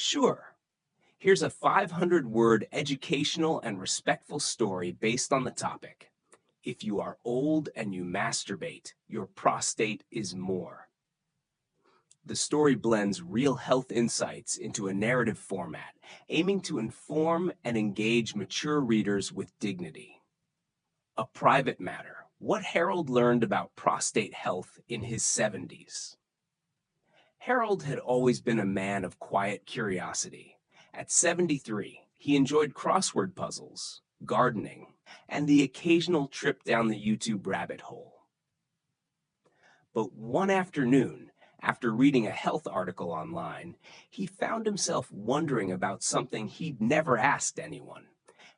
Sure. Here's a 500-word educational and respectful story based on the topic. If you are old and you masturbate, your prostate is more. The story blends real health insights into a narrative format, aiming to inform and engage mature readers with dignity. A private matter: what Harold learned about prostate health in his 70s. Harold had always been a man of quiet curiosity. At 73, he enjoyed crossword puzzles, gardening, and the occasional trip down the YouTube rabbit hole. But one afternoon, after reading a health article online, he found himself wondering about something he'd never asked anyone.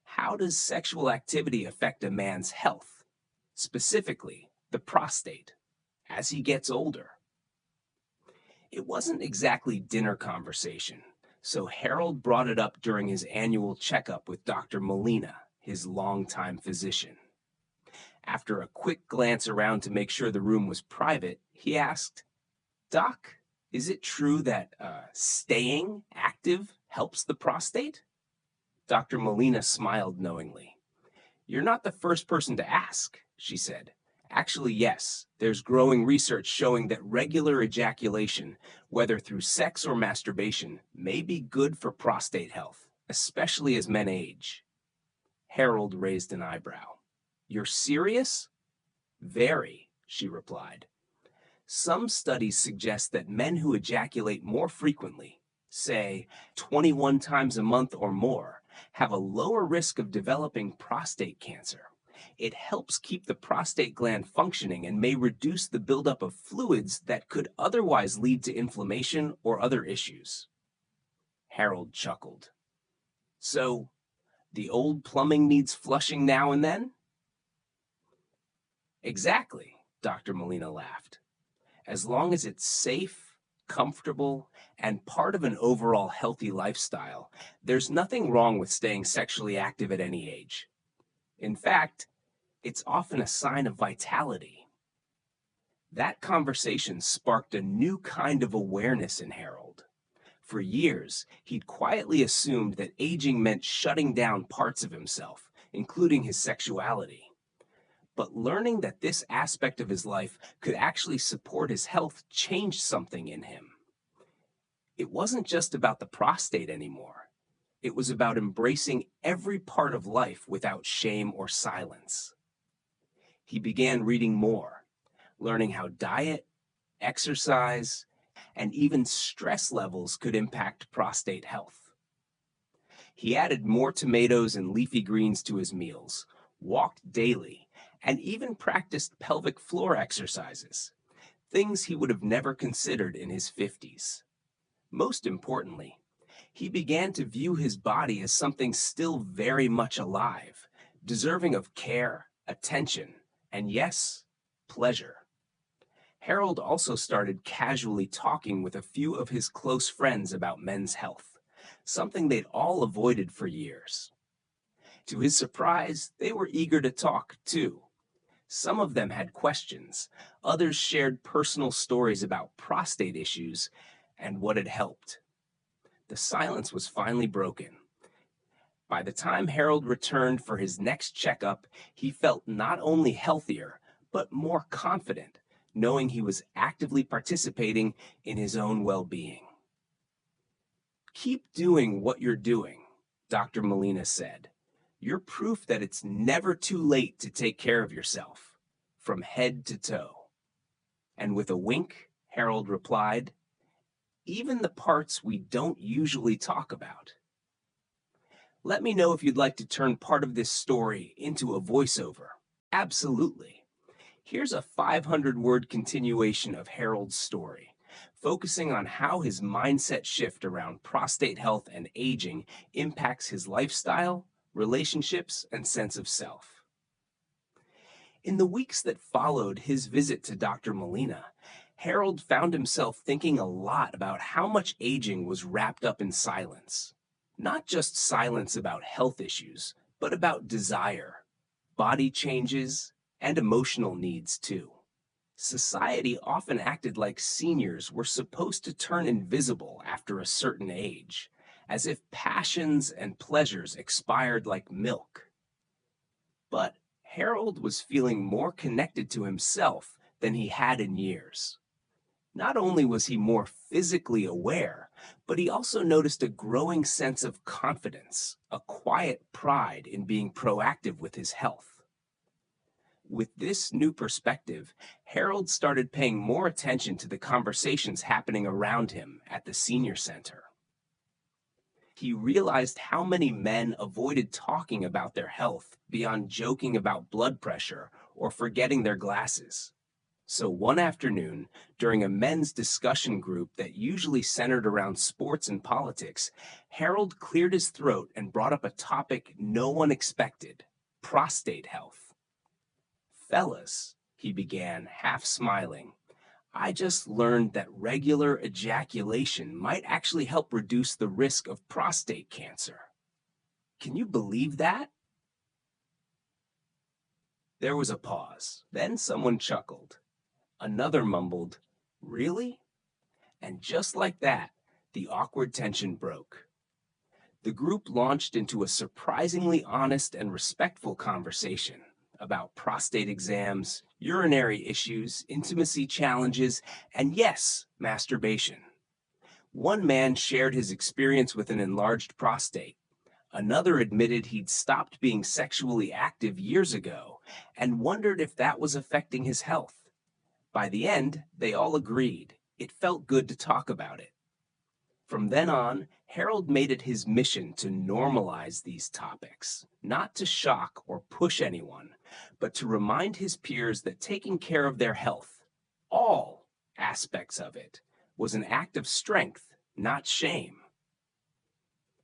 How does sexual activity affect a man's health, specifically the prostate, as he gets older? It wasn't exactly dinner conversation, so Harold brought it up during his annual checkup with Dr. Molina, his longtime physician. After a quick glance around to make sure the room was private, he asked, "Doc, is it true that staying active helps the prostate?" Dr. Molina smiled knowingly. "You're not the first person to ask," she said. "Actually, yes, there's growing research showing that regular ejaculation, whether through sex or masturbation, may be good for prostate health, especially as men age." Harold raised an eyebrow. "You're serious?" "Very," she replied. "Some studies suggest that men who ejaculate more frequently, say 21 times a month or more, have a lower risk of developing prostate cancer. It helps keep the prostate gland functioning and may reduce the buildup of fluids that could otherwise lead to inflammation or other issues." Harold chuckled. "So, the old plumbing needs flushing now and then?" "Exactly," Dr. Molina laughed. "As long as it's safe, comfortable, and part of an overall healthy lifestyle, there's nothing wrong with staying sexually active at any age. In fact, it's often a sign of vitality." That conversation sparked a new kind of awareness in Harold. For years, he'd quietly assumed that aging meant shutting down parts of himself, including his sexuality. But learning that this aspect of his life could actually support his health changed something in him. It wasn't just about the prostate anymore. It was about embracing every part of life without shame or silence. He began reading more, learning how diet, exercise, and even stress levels could impact prostate health. He added more tomatoes and leafy greens to his meals, walked daily, and even practiced pelvic floor exercises, things he would have never considered in his 50s. Most importantly, he began to view his body as something still very much alive, deserving of care, attention, and yes, pleasure. Harold also started casually talking with a few of his close friends about men's health, something they'd all avoided for years. To his surprise, they were eager to talk, too. Some of them had questions, others shared personal stories about prostate issues and what had helped. The silence was finally broken. By the time Harold returned for his next checkup, he felt not only healthier, but more confident, knowing he was actively participating in his own well-being. "Keep doing what you're doing," Dr. Molina said. "You're proof that it's never too late to take care of yourself, from head to toe." And with a wink, Harold replied, "Even the parts we don't usually talk about." Let me know if you'd like to turn part of this story into a voiceover. Absolutely. Here's a 500-word continuation of Harold's story, focusing on how his mindset shift around prostate health and aging impacts his lifestyle, relationships, and sense of self. In the weeks that followed his visit to Dr. Molina, Harold found himself thinking a lot about how much aging was wrapped up in silence. Not just silence about health issues, but about desire, body changes, and emotional needs too. Society often acted like seniors were supposed to turn invisible after a certain age, as if passions and pleasures expired like milk. But Harold was feeling more connected to himself than he had in years. Not only was he more physically aware, but he also noticed a growing sense of confidence, a quiet pride in being proactive with his health. With this new perspective, Harold started paying more attention to the conversations happening around him at the senior center. He realized how many men avoided talking about their health beyond joking about blood pressure or forgetting their glasses. So one afternoon, during a men's discussion group that usually centered around sports and politics, Harold cleared his throat and brought up a topic no one expected: prostate health. "Fellas," he began, half smiling, "I just learned that regular ejaculation might actually help reduce the risk of prostate cancer. Can you believe that?" There was a pause. Then someone chuckled. Another mumbled, "Really?" And just like that, the awkward tension broke. The group launched into a surprisingly honest and respectful conversation about prostate exams, urinary issues, intimacy challenges, and yes, masturbation. One man shared his experience with an enlarged prostate. Another admitted he'd stopped being sexually active years ago and wondered if that was affecting his health. By the end, they all agreed. It felt good to talk about it. From then on, Harold made it his mission to normalize these topics, not to shock or push anyone, but to remind his peers that taking care of their health, all aspects of it, was an act of strength, not shame.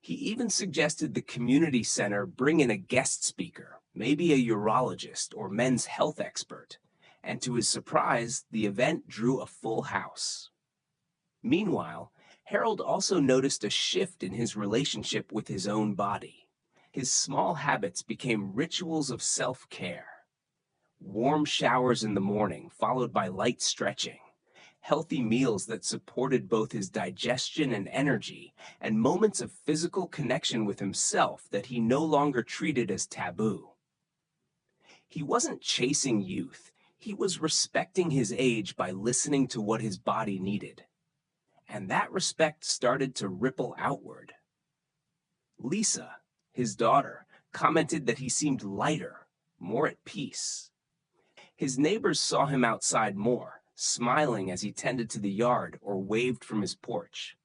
He even suggested the community center bring in a guest speaker, maybe a urologist or men's health expert, and to his surprise, the event drew a full house. Meanwhile, Harold also noticed a shift in his relationship with his own body. His small habits became rituals of self-care. Warm showers in the morning, followed by light stretching. Healthy meals that supported both his digestion and energy, and moments of physical connection with himself that he no longer treated as taboo. He wasn't chasing youth. He was respecting his age by listening to what his body needed. And that respect started to ripple outward. Lisa, his daughter, commented that he seemed lighter, more at peace. His neighbors saw him outside more, smiling as he tended to the yard or waved from his porch.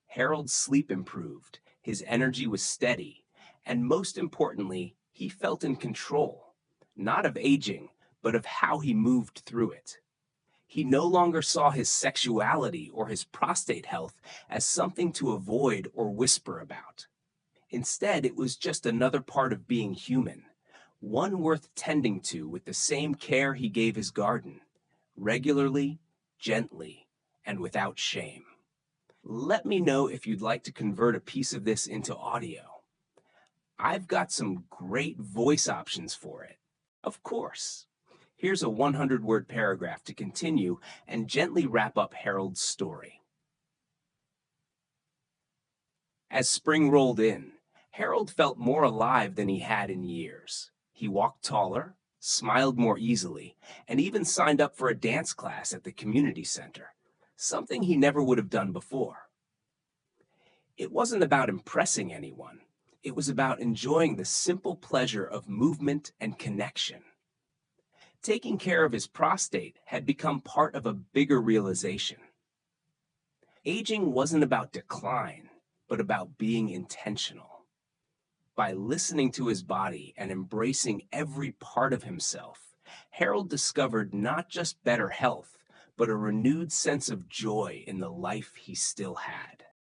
Harold's sleep improved, his energy was steady, and most importantly, he felt in control, not of aging, but of how he moved through it. He no longer saw his sexuality or his prostate health as something to avoid or whisper about. Instead, it was just another part of being human, one worth tending to with the same care he gave his garden, regularly, gently, and without shame. Let me know if you'd like to convert a piece of this into audio. I've got some great voice options for it. Of course. Here's a 100-word paragraph to continue and gently wrap up Harold's story. As spring rolled in, Harold felt more alive than he had in years. He walked taller, smiled more easily, and even signed up for a dance class at the community center, something he never would have done before. It wasn't about impressing anyone. It was about enjoying the simple pleasure of movement and connection. Taking care of his prostate had become part of a bigger realization. Aging wasn't about decline, but about being intentional. By listening to his body and embracing every part of himself, Harold discovered not just better health, but a renewed sense of joy in the life he still had.